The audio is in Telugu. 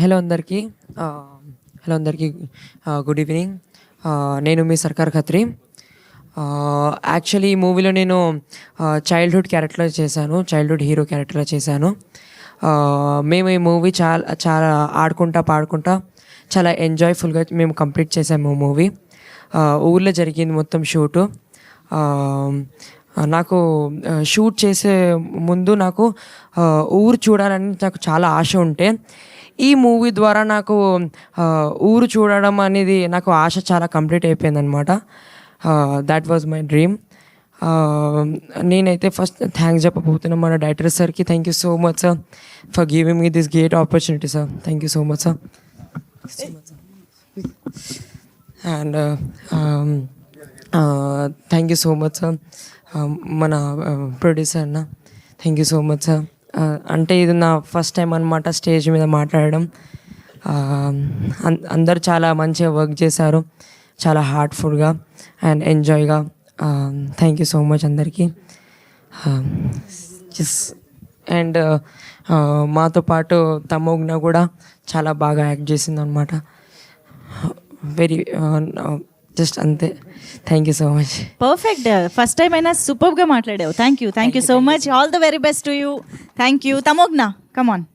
హలో అందరికీ హలో అందరికీ గుడ్ ఈవినింగ్. నేను మీ సర్కార్ ఖత్రి. యాక్చువల్లీ ఈ మూవీలో నేను చైల్డ్హుడ్ క్యారెక్టర్లో చేశాను, చైల్డ్హుడ్ హీరో క్యారెక్టర్లో చేశాను. మేము ఈ మూవీ చాలా చాలా ఆడుకుంటా పాడుకుంటా చాలా ఎంజాయ్ఫుల్గా మేము కంప్లీట్ చేసాము మూవీ. ఊర్లో జరిగింది మొత్తం షూటు. నాకు షూట్ చేసే ముందు నాకు ఊరు చూడాలని నాకు చాలా ఆశ ఉంటే, ఈ మూవీ ద్వారా నాకు ఊరు చూడడం అనేది నాకు ఆశ చాలా కంప్లీట్ అయిపోయిందనమాట. That was my dream. నేనైతే ఫస్ట్ థ్యాంక్స్ చెప్పబోతున్నాను మన డైరెక్టర్ సార్కి. Thank you so much sir for giving me this great opportunity sir. Thank you so much sir. And thank you so much sir మన ప్రొడ్యూసర్ అన్న. Thank you so much sir. అంటే ఇది నా ఫస్ట్ టైం అనమాట స్టేజ్ మీద మాట్లాడడం. అందరు చాలా మంచిగా వర్క్ చేశారు, చాలా హార్ట్ఫుల్గా అండ్ ఎంజాయ్గా. థ్యాంక్ యూ సో మచ్ అందరికీ. అండ్ మాతో పాటు తమోగ్న కూడా చాలా బాగా యాక్ట్ చేసింది అనమాట. వెరీ జస్ట్ అంతే. Thank you so much. Perfect. First time అయినా సూపర్గా మాట్లాడావు. Thank you so much. All the very best to you. Thank you. Tamogna, come on.